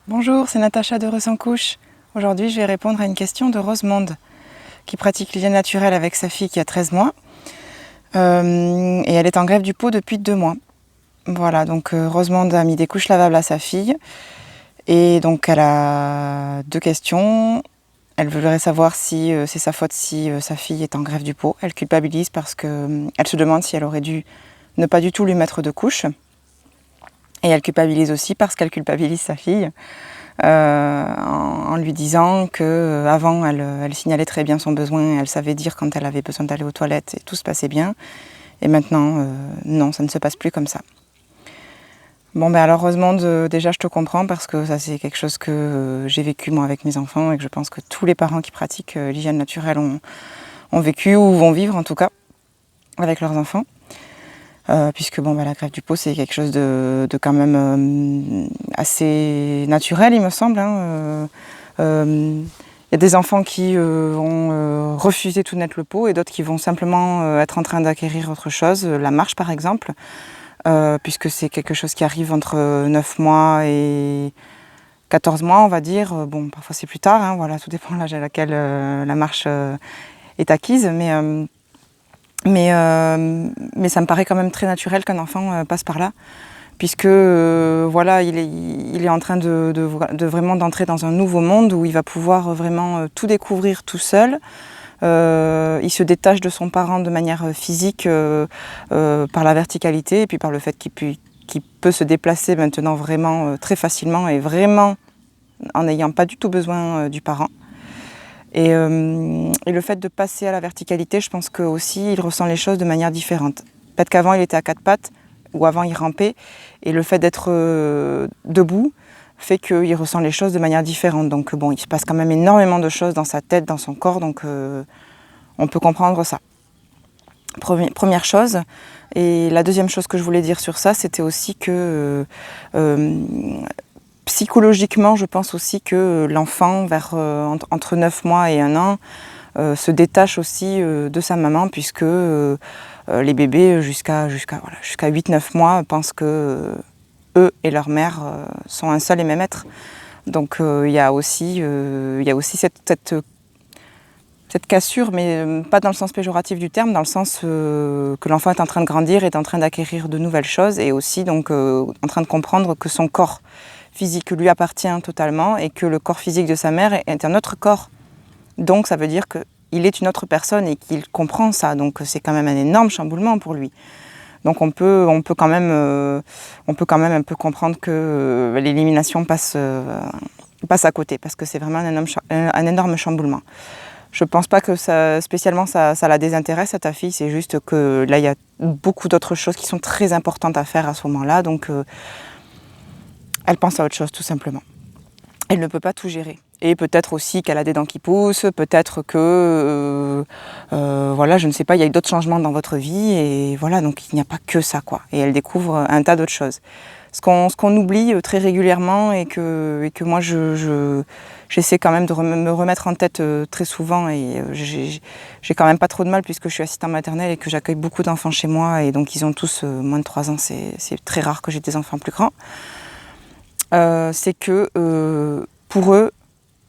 Bonjour, c'est Natacha de Ressencouche. Aujourd'hui, je vais répondre à une question de Rosemonde, qui pratique l'hygiène naturelle avec sa fille qui a 13 mois. Et elle est en greffe du pot depuis 2 mois. Voilà, donc Rosemonde a mis des couches lavables à sa fille. Et donc elle a 2 questions. Elle voudrait savoir si c'est sa faute si sa fille est en greffe du pot. Elle culpabilise parce qu'elle se demande si elle aurait dû ne pas du tout lui mettre de couches. Et elle culpabilise aussi parce qu'elle culpabilise sa fille en lui disant qu'avant elle signalait très bien son besoin, elle savait dire quand elle avait besoin d'aller aux toilettes et tout se passait bien. Et maintenant, non, ça ne se passe plus comme ça. Bon, ben alors heureusement, déjà je te comprends parce que ça c'est quelque chose que j'ai vécu moi avec mes enfants et que je pense que tous les parents qui pratiquent l'hygiène naturelle ont vécu ou vont vivre en tout cas avec leurs enfants. Puisque bon, la greffe du pot c'est quelque chose de quand même assez naturel il me semble. Il y a des enfants qui vont refuser tout net le pot et d'autres qui vont simplement être en train d'acquérir autre chose, la marche par exemple, puisque c'est quelque chose qui arrive entre 9 mois et 14 mois on va dire. Bon, parfois c'est plus tard, voilà, tout dépend de l'âge à laquelle la marche est acquise, mais ça me paraît quand même très naturel qu'un enfant passe par là, puisque voilà, il est en train de vraiment d'entrer dans un nouveau monde où il va pouvoir vraiment tout découvrir tout seul. Il se détache de son parent de manière physique par la verticalité et puis par le fait qu'il peut se déplacer maintenant vraiment très facilement et vraiment en n'ayant pas du tout besoin du parent. Et le fait de passer à la verticalité, je pense qu'aussi il ressent les choses de manière différente. Peut-être qu'avant il était à 4 pattes, ou avant il rampait, et le fait d'être debout fait qu'il ressent les choses de manière différente. Donc bon, il se passe quand même énormément de choses dans sa tête, dans son corps, donc on peut comprendre ça. Première chose. Et la deuxième chose que je voulais dire sur ça, c'était aussi que psychologiquement, je pense aussi que l'enfant, entre 9 mois et 1 an, se détache aussi de sa maman, puisque les bébés jusqu'à 8-9 mois pensent que eux et leur mère sont un seul et même être. Donc il y a aussi cette cassure, mais pas dans le sens péjoratif du terme, dans le sens que l'enfant est en train de grandir, est en train d'acquérir de nouvelles choses, et aussi donc en train de comprendre que son corps physique lui appartient totalement et que le corps physique de sa mère est un autre corps. Donc ça veut dire qu'il est une autre personne et qu'il comprend ça. Donc c'est quand même un énorme chamboulement pour lui. Donc on peut quand même un peu comprendre que l'élimination passe à côté, parce que c'est vraiment un énorme chamboulement. Je ne pense pas que spécialement ça la désintéresse à ta fille, c'est juste que là il y a beaucoup d'autres choses qui sont très importantes à faire à ce moment-là. Donc elle pense à autre chose tout simplement. Elle ne peut pas tout gérer. Et peut-être aussi qu'elle a des dents qui poussent, peut-être que, voilà, je ne sais pas, il y a eu d'autres changements dans votre vie, et voilà, donc il n'y a pas que ça, quoi. Et elle découvre un tas d'autres choses. Ce qu'on oublie très régulièrement et que moi j'essaie quand même de me remettre en tête très souvent, et j'ai quand même pas trop de mal puisque je suis assistante maternelle et que j'accueille beaucoup d'enfants chez moi, et donc ils ont tous moins de 3 ans, c'est très rare que j'ai des enfants plus grands. C'est que pour eux,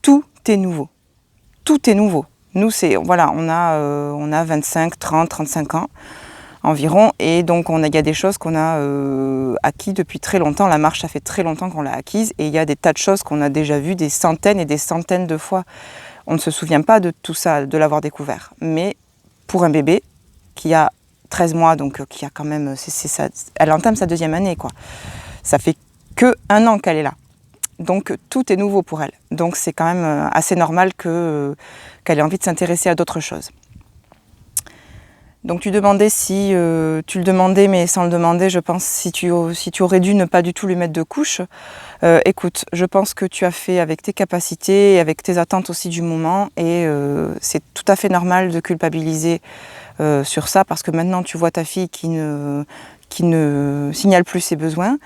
tout est nouveau. Tout est nouveau. Nous, voilà, on a 25, 30, 35 ans environ, et donc il y a des choses qu'on a acquis depuis très longtemps. La marche, ça fait très longtemps qu'on l'a acquise, et il y a des tas de choses qu'on a déjà vues des centaines et des centaines de fois. On ne se souvient pas de tout ça, de l'avoir découvert. Mais pour un bébé qui a 13 mois, donc qui a quand même, elle entame sa 2e année, quoi. Ça fait que 1 an qu'elle est là. Donc tout est nouveau pour elle. Donc c'est quand même assez normal qu'elle ait envie de s'intéresser à d'autres choses. Donc tu demandais si tu le demandais, mais sans le demander, je pense, si tu aurais dû ne pas du tout lui mettre de couche. Écoute, je pense que tu as fait avec tes capacités et avec tes attentes aussi du moment, et c'est tout à fait normal de culpabiliser sur ça, parce que maintenant tu vois ta fille qui ne signale plus ses besoins,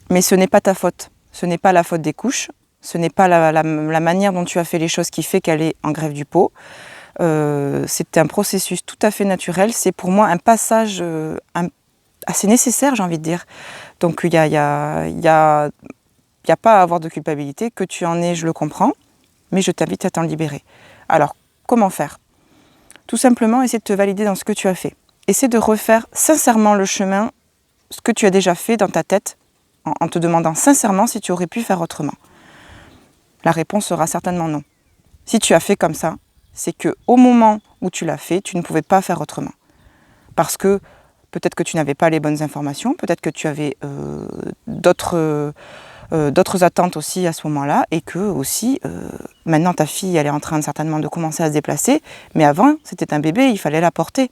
mais ce n'est pas ta faute. Ce n'est pas la faute des couches, ce n'est pas la manière dont tu as fait les choses qui fait qu'elle est en greffe du pot. C'est un processus tout à fait naturel. C'est pour moi un passage assez nécessaire, j'ai envie de dire. Donc il y a Il n'y a pas à avoir de culpabilité. Que tu en aies, je le comprends, mais je t'invite à t'en libérer. Alors, comment faire? Tout simplement, essaie de te valider dans ce que tu as fait. Essaie de refaire sincèrement le chemin, ce que tu as déjà fait dans ta tête, en te demandant sincèrement si tu aurais pu faire autrement. La réponse sera certainement non. Si tu as fait comme ça, c'est qu'au moment où tu l'as fait, tu ne pouvais pas faire autrement. Parce que peut-être que tu n'avais pas les bonnes informations, peut-être que tu avais d'autres attentes aussi à ce moment-là, et que aussi, maintenant ta fille, elle est en train certainement de commencer à se déplacer, mais avant, c'était un bébé, il fallait la porter.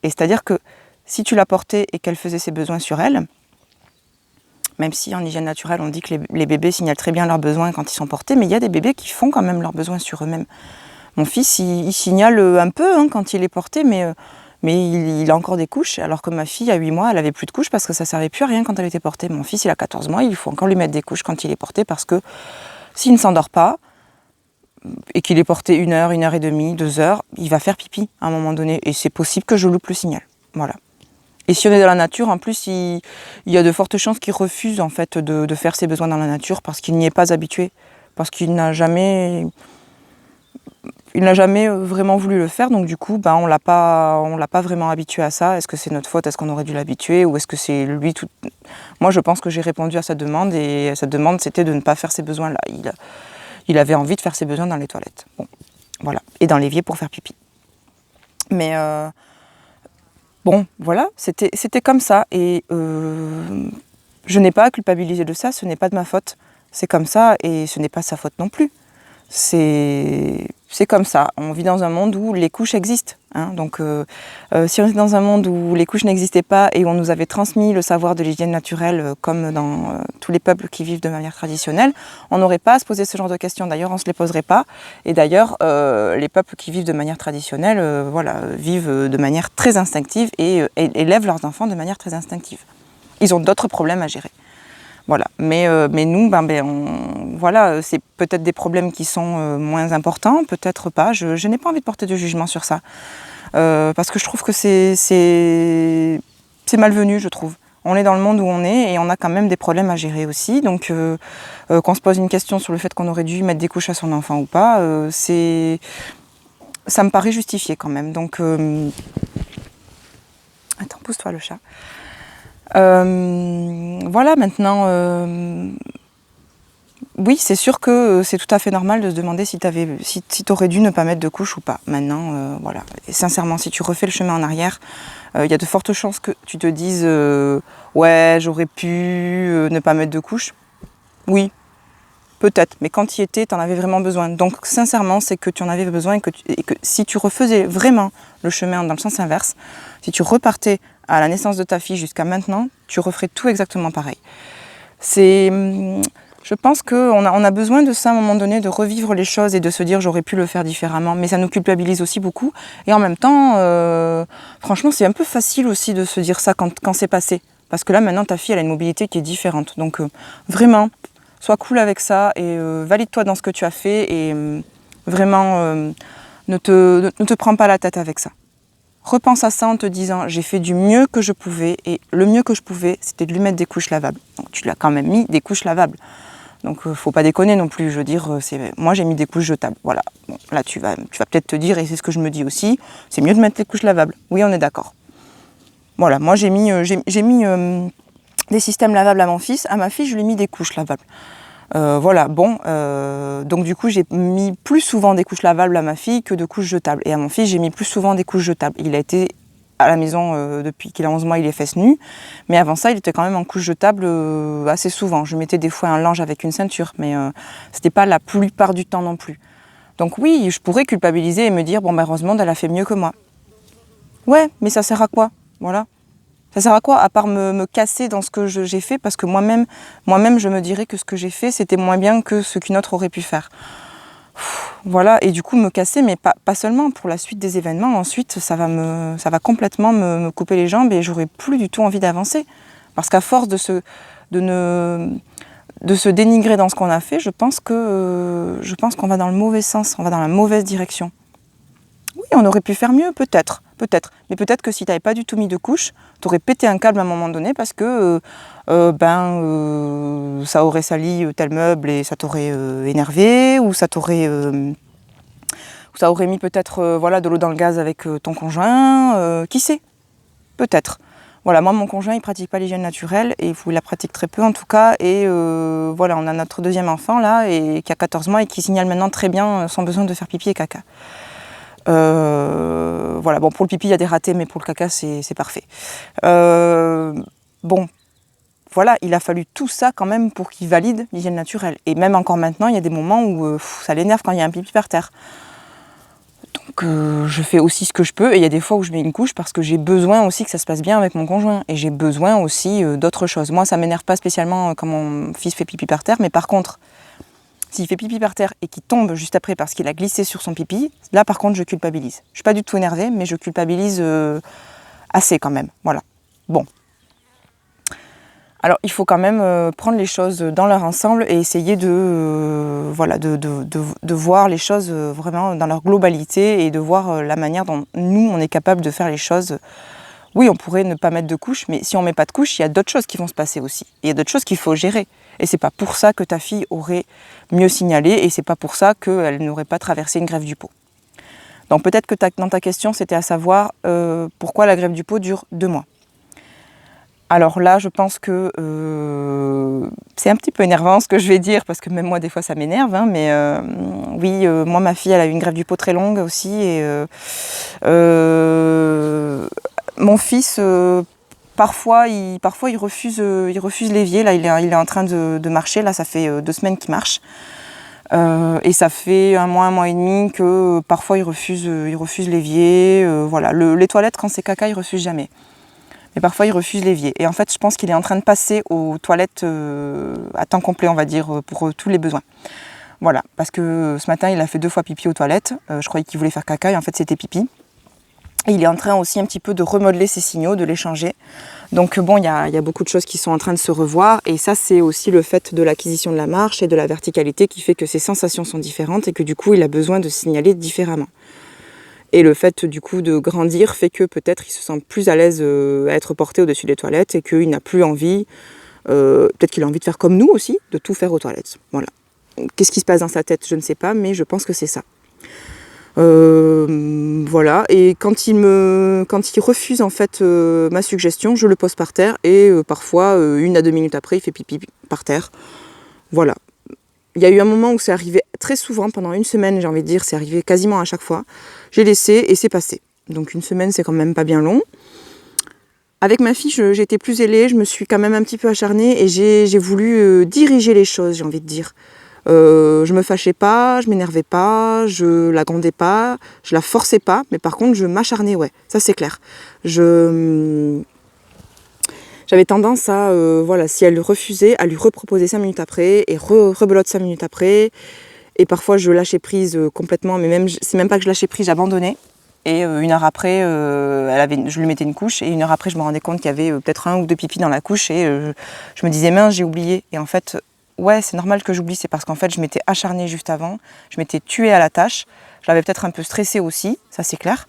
Et c'est-à-dire que si tu la portais et qu'elle faisait ses besoins sur elle, même si en hygiène naturelle, on dit que les bébés signalent très bien leurs besoins quand ils sont portés, mais il y a des bébés qui font quand même leurs besoins sur eux-mêmes. Mon fils, il signale un peu quand il est porté, mais il a encore des couches, alors que ma fille, à 8 mois, elle avait plus de couches parce que ça ne servait plus à rien quand elle était portée. Mon fils, il a 14 mois, il faut encore lui mettre des couches quand il est porté, parce que s'il ne s'endort pas, et qu'il est porté 1 heure, 1 heure et demie, 2 heures, il va faire pipi à un moment donné, et c'est possible que je loupe le signal. Voilà. Et si on est dans la nature, en plus, il y a de fortes chances qu'il refuse en fait, de faire ses besoins dans la nature parce qu'il n'y est pas habitué, parce qu'il n'a jamais vraiment voulu le faire, donc du coup, on l'a pas vraiment habitué à ça. Est-ce que c'est notre faute? Est-ce qu'on aurait dû l'habituer? Ou est-ce que c'est lui tout... Moi, je pense que j'ai répondu à sa demande, et sa demande, c'était de ne pas faire ses besoins là. Il avait envie de faire ses besoins dans les toilettes. Bon, voilà. Et dans l'évier pour faire pipi. Mais... bon, voilà, c'était comme ça, et je n'ai pas à culpabiliser de ça, ce n'est pas de ma faute, c'est comme ça, et ce n'est pas sa faute non plus. C'est comme ça, on vit dans un monde où les couches existent, hein, donc si on est dans un monde où les couches n'existaient pas et où on nous avait transmis le savoir de l'hygiène naturelle, comme dans tous les peuples qui vivent de manière traditionnelle, on n'aurait pas à se poser ce genre de questions. D'ailleurs, on ne se les poserait pas, et d'ailleurs, les peuples qui vivent de manière traditionnelle, vivent de manière très instinctive, et élèvent leurs enfants de manière très instinctive. Ils ont d'autres problèmes à gérer. Voilà, mais nous, voilà, c'est peut-être des problèmes qui sont moins importants, peut-être pas. Je n'ai pas envie de porter de jugement sur ça, parce que je trouve que c'est malvenu, je trouve. On est dans le monde où on est, et on a quand même des problèmes à gérer aussi. Donc, qu'on se pose une question sur le fait qu'on aurait dû mettre des couches à son enfant ou pas, ça me paraît justifié quand même. Donc, attends, pousse-toi le chat. Voilà, maintenant, oui, c'est sûr que c'est tout à fait normal de se demander si t'aurais dû ne pas mettre de couche ou pas. Maintenant, voilà. Et sincèrement, si tu refais le chemin en arrière, il y a de fortes chances que tu te dises ouais, j'aurais pu ne pas mettre de couche. Oui, peut-être, mais quand tu y étais, tu en avais vraiment besoin. Donc, sincèrement, c'est que tu en avais besoin, et que si tu refaisais vraiment le chemin dans le sens inverse, si tu repartais à la naissance de ta fille jusqu'à maintenant, tu referais tout exactement pareil. Je pense qu'on a besoin de ça à un moment donné, de revivre les choses et de se dire j'aurais pu le faire différemment, mais ça nous culpabilise aussi beaucoup. Et en même temps, franchement, c'est un peu facile aussi de se dire ça quand c'est passé. Parce que là, maintenant, ta fille, elle a une mobilité qui est différente. Donc, vraiment, sois cool avec ça, et valide-toi dans ce que tu as fait, et vraiment, ne te prends pas la tête avec ça. Repense à ça en te disant j'ai fait du mieux que je pouvais, et le mieux que je pouvais, c'était de lui mettre des couches lavables. Donc tu lui as quand même mis des couches lavables. Donc faut pas déconner non plus, je veux dire, moi j'ai mis des couches jetables. Voilà. Bon, là tu vas peut-être te dire, et c'est ce que je me dis aussi, c'est mieux de mettre les couches lavables. Oui, on est d'accord. Voilà, moi j'ai mis des systèmes lavables à mon fils, à ma fille je lui ai mis des couches lavables. Voilà, bon, donc du coup j'ai mis plus souvent des couches lavables à ma fille que de couches jetables. Et à mon fils j'ai mis plus souvent des couches jetables. Il a été à la maison depuis qu'il a 11 mois, il est fesses nues. Mais avant ça, il était quand même en couche jetable assez souvent. Je mettais des fois un linge avec une ceinture, mais c'était pas la plupart du temps non plus. Donc oui, je pourrais culpabiliser et me dire, bon heureusement, elle a fait mieux que moi. Ouais, mais ça sert à quoi? Voilà. Ça sert à quoi, à part me casser dans ce que j'ai fait, parce que moi-même, je me dirais que ce que j'ai fait, c'était moins bien que ce qu'une autre aurait pu faire. Voilà, et du coup, me casser, mais pas seulement pour la suite des événements. Ensuite, ça va complètement me couper les jambes, et j'aurai plus du tout envie d'avancer. Parce qu'à force de se dénigrer dans ce qu'on a fait, je pense qu'on va dans le mauvais sens, on va dans la mauvaise direction. Oui, on aurait pu faire mieux, peut-être. peut-être. Mais peut-être que si tu n'avais pas du tout mis de couche, tu aurais pété un câble à un moment donné parce que ça aurait sali tel meuble et ça t'aurait énervé, ou ça aurait mis peut-être voilà, de l'eau dans le gaz avec ton conjoint, qui sait, peut-être. Voilà, moi mon conjoint il pratique pas l'hygiène naturelle, et il la pratique très peu en tout cas, et voilà, on a notre deuxième enfant là, et qui a 14 mois et qui signale maintenant très bien sans besoin de faire pipi et caca. Voilà, bon, pour le pipi il y a des ratés, mais pour le caca c'est parfait. Bon, voilà, il a fallu tout ça quand même pour qu'il valide l'hygiène naturelle. Et même encore maintenant, il y a des moments où ça l'énerve quand il y a un pipi par terre. Donc je fais aussi ce que je peux, et il y a des fois où je mets une couche parce que j'ai besoin aussi que ça se passe bien avec mon conjoint, et j'ai besoin aussi d'autres choses. Moi ça m'énerve pas spécialement quand mon fils fait pipi par terre, mais par contre, s'il fait pipi par terre et qu'il tombe juste après parce qu'il a glissé sur son pipi, là par contre je culpabilise. Je suis pas du tout énervée, mais je culpabilise assez quand même, voilà. Bon. Alors il faut quand même prendre les choses dans leur ensemble et essayer de voir les choses vraiment dans leur globalité, et de voir la manière dont nous on est capable de faire les choses. Oui, on pourrait ne pas mettre de couche, mais si on ne met pas de couche, il y a d'autres choses qui vont se passer aussi. Il y a d'autres choses qu'il faut gérer. Et c'est pas pour ça que ta fille aurait mieux signalé, et c'est pas pour ça qu'elle n'aurait pas traversé une greffe du pot. Donc peut-être que dans ta question, c'était à savoir pourquoi la greffe du pot dure 2 mois. Alors là, je pense que c'est un petit peu énervant ce que je vais dire, parce que même moi, des fois, ça m'énerve. Hein, mais oui, moi, ma fille, elle a eu une greffe du pot très longue aussi. Et mon fils, parfois, il refuse l'évier. Là, il est en train de marcher. Là, ça fait 2 semaines qu'il marche. Et ça fait 1 mois et demi que parfois, il refuse l'évier. Voilà. Les toilettes, quand c'est caca, il refuse jamais. Mais parfois, il refuse l'évier. Et en fait, je pense qu'il est en train de passer aux toilettes à temps complet, on va dire, pour tous les besoins. Voilà, parce que ce matin, il a fait 2 fois pipi aux toilettes. Je croyais qu'il voulait faire caca, et en fait, c'était pipi. Et il est en train aussi un petit peu de remodeler ses signaux, de les changer. Donc bon, il y a beaucoup de choses qui sont en train de se revoir. Et ça, c'est aussi le fait de l'acquisition de la marche et de la verticalité qui fait que ses sensations sont différentes, et que du coup, il a besoin de signaler différemment. Et le fait du coup de grandir fait que peut-être il se sent plus à l'aise à être porté au-dessus des toilettes, et qu'il n'a plus envie, peut-être qu'il a envie de faire comme nous aussi, de tout faire aux toilettes. Voilà. Qu'est-ce qui se passe dans sa tête, je ne sais pas, mais je pense que c'est ça. Voilà. Et quand il refuse en fait ma suggestion, je le pose par terre, et parfois 1 à 2 minutes après, il fait pipi par terre. Voilà. Il y a eu un moment où c'est arrivé très souvent, pendant 1 semaine, j'ai envie de dire, c'est arrivé quasiment à chaque fois. J'ai laissé et c'est passé. Donc 1 semaine, c'est quand même pas bien long. Avec ma fille, j'étais plus ailée, je me suis quand même un petit peu acharnée, et j'ai voulu diriger les choses, j'ai envie de dire. Je me fâchais pas, je m'énervais pas, je la grondais pas, je la forçais pas, mais par contre, je m'acharnais, ouais, ça c'est clair. J'avais tendance à, voilà, si elle refusait, à lui reproposer 5 minutes après, et rebelote 5 minutes après. Et parfois, je lâchais prise complètement, mais c'est même pas que je lâchais prise, j'abandonnais. Et 1 heure après, je lui mettais une couche, et 1 heure après, je me rendais compte qu'il y avait peut-être 1 ou 2 pipis dans la couche, et je me disais, mince, j'ai oublié. Et en fait, ouais, c'est normal que j'oublie, c'est parce qu'en fait, je m'étais acharnée juste avant, je m'étais tuée à la tâche, je l'avais peut-être un peu stressée aussi, ça c'est clair.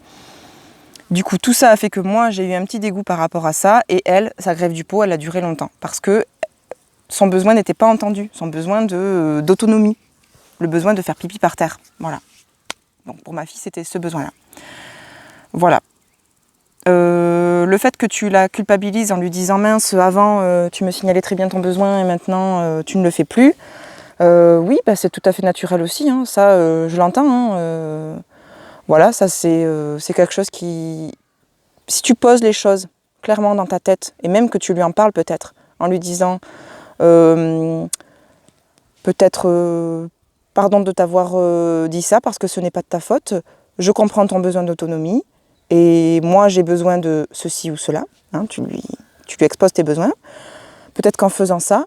Du coup, tout ça a fait que moi, j'ai eu un petit dégoût par rapport à ça, et elle, sa greffe du pot, elle a duré longtemps, parce que son besoin n'était pas entendu, son besoin d'autonomie, le besoin de faire pipi par terre, voilà. Donc pour ma fille, c'était ce besoin-là. Voilà. Le fait que tu la culpabilises en lui disant « mince, avant, tu me signalais très bien ton besoin, et maintenant, tu ne le fais plus », oui, bah, c'est tout à fait naturel aussi, hein, ça, je l'entends, hein, voilà, ça c'est quelque chose qui... Si tu poses les choses clairement dans ta tête, et même que tu lui en parles peut-être, en lui disant peut-être pardon de t'avoir dit ça parce que ce n'est pas de ta faute, je comprends ton besoin d'autonomie, et moi j'ai besoin de ceci ou cela, hein, tu lui exposes tes besoins. Peut-être qu'en faisant ça,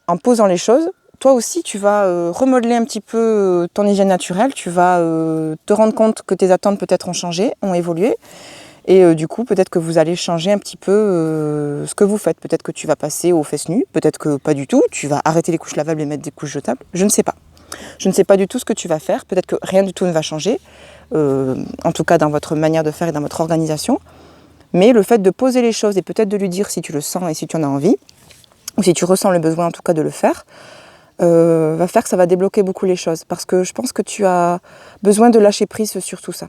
en posant les choses, toi aussi, tu vas remodeler un petit peu ton hygiène naturelle, tu vas te rendre compte que tes attentes peut-être ont changé, ont évolué, et du coup, peut-être que vous allez changer un petit peu ce que vous faites. Peut-être que tu vas passer aux fesses nues, peut-être que pas du tout, tu vas arrêter les couches lavables et mettre des couches jetables, je ne sais pas. Je ne sais pas du tout ce que tu vas faire, peut-être que rien du tout ne va changer, en tout cas dans votre manière de faire et dans votre organisation. Mais le fait de poser les choses et peut-être de lui dire si tu le sens et si tu en as envie, ou si tu ressens le besoin en tout cas de le faire, va faire que ça va débloquer beaucoup les choses. Parce que je pense que tu as besoin de lâcher prise sur tout ça.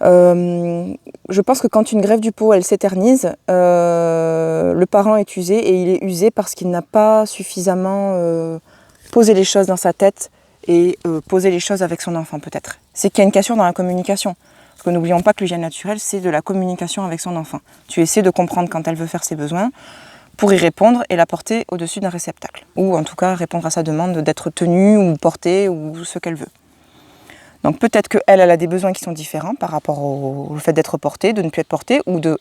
Je pense que quand une greffe du pot, elle s'éternise, le parent est usé et il est usé parce qu'il n'a pas suffisamment posé les choses dans sa tête et posé les choses avec son enfant peut-être. C'est qu'il y a une question dans la communication. Parce que n'oublions pas que l'hygiène naturelle, c'est de la communication avec son enfant. Tu essaies de comprendre quand elle veut faire ses besoins pour y répondre et la porter au-dessus d'un réceptacle. Ou en tout cas répondre à sa demande d'être tenue ou portée ou ce qu'elle veut. Donc peut-être qu'elle a des besoins qui sont différents par rapport au fait d'être portée, de ne plus être portée, ou de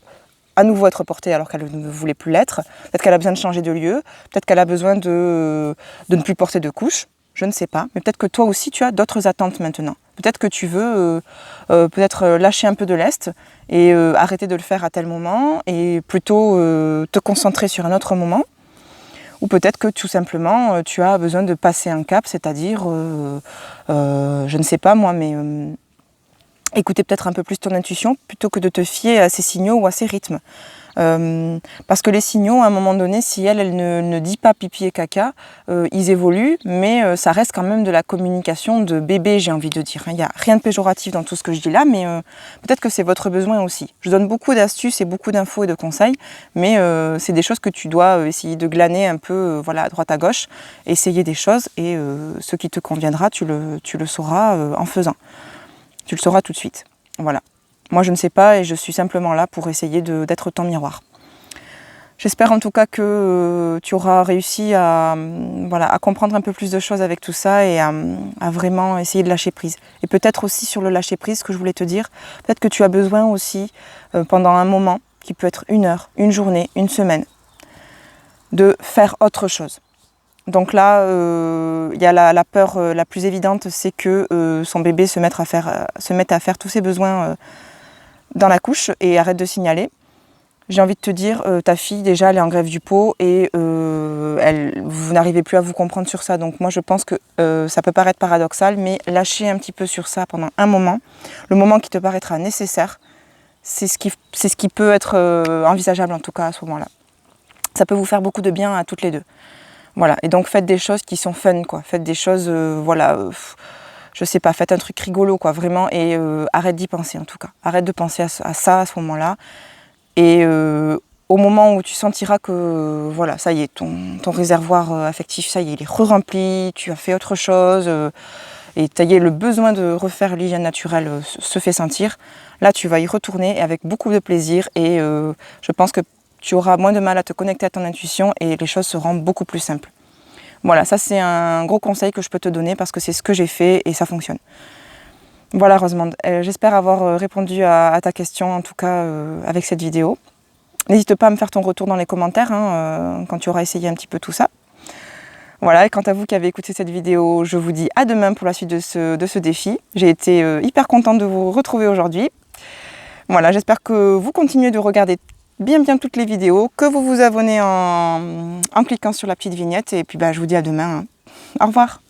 à nouveau être portée alors qu'elle ne voulait plus l'être. Peut-être qu'elle a besoin de changer de lieu, peut-être qu'elle a besoin de ne plus porter de couche, je ne sais pas. Mais peut-être que toi aussi tu as d'autres attentes maintenant. Peut-être que tu veux peut-être lâcher un peu de lest et arrêter de le faire à tel moment et plutôt te concentrer sur un autre moment. Ou peut-être que tout simplement, tu as besoin de passer un cap, c'est-à-dire, je ne sais pas moi, mais écouter peut-être un peu plus ton intuition plutôt que de te fier à ces signaux ou à ces rythmes. Parce que les signaux, à un moment donné, si elle ne dit pas pipi et caca, ils évoluent, mais ça reste quand même de la communication de bébé, j'ai envie de dire. Il n'y a rien de péjoratif dans tout ce que je dis là, mais peut-être que c'est votre besoin aussi. Je donne beaucoup d'astuces et beaucoup d'infos et de conseils, mais c'est des choses que tu dois essayer de glaner un peu voilà, à droite à gauche, essayer des choses, et ce qui te conviendra, tu le sauras en faisant. Tu le sauras tout de suite. Voilà. Moi, je ne sais pas et je suis simplement là pour essayer d'être ton miroir. J'espère en tout cas que tu auras réussi à comprendre un peu plus de choses avec tout ça et à vraiment essayer de lâcher prise. Et peut-être aussi sur le lâcher prise, ce que je voulais te dire, peut-être que tu as besoin aussi, pendant un moment, qui peut être 1 heure, 1 journée, 1 semaine, de faire autre chose. Donc là, il y a la peur la plus évidente, c'est que son bébé se mette à faire tous ses besoins dans la couche et arrête de signaler. J'ai envie de te dire, ta fille déjà elle est en greffe du pot et vous n'arrivez plus à vous comprendre sur ça. Donc moi je pense que ça peut paraître paradoxal, mais lâcher un petit peu sur ça pendant un moment, le moment qui te paraîtra nécessaire, c'est ce qui peut être envisageable en tout cas à ce moment-là. Ça peut vous faire beaucoup de bien à toutes les deux. Voilà, et donc faites des choses qui sont fun, quoi. Faites des choses, je sais pas, faites un truc rigolo, quoi, vraiment, et arrête d'y penser en tout cas. Arrête de penser à ça à ce moment-là. Et au moment où tu sentiras que, voilà, ça y est, ton réservoir affectif, ça y est, il est re-rempli, tu as fait autre chose, et ça y est, le besoin de refaire l'hygiène naturelle se fait sentir, là tu vas y retourner et avec beaucoup de plaisir, et je pense que tu auras moins de mal à te connecter à ton intuition et les choses seront beaucoup plus simples. Voilà, ça c'est un gros conseil que je peux te donner parce que c'est ce que j'ai fait et ça fonctionne. Voilà Rosemonde, j'espère avoir répondu à ta question, en tout cas avec cette vidéo. N'hésite pas à me faire ton retour dans les commentaires quand tu auras essayé un petit peu tout ça. Voilà, et quant à vous qui avez écouté cette vidéo, je vous dis à demain pour la suite de ce défi. J'ai été hyper contente de vous retrouver aujourd'hui. Voilà, j'espère que vous continuez de regarder bien toutes les vidéos, que vous vous abonnez en cliquant sur la petite vignette, et puis je vous dis à demain. Au revoir.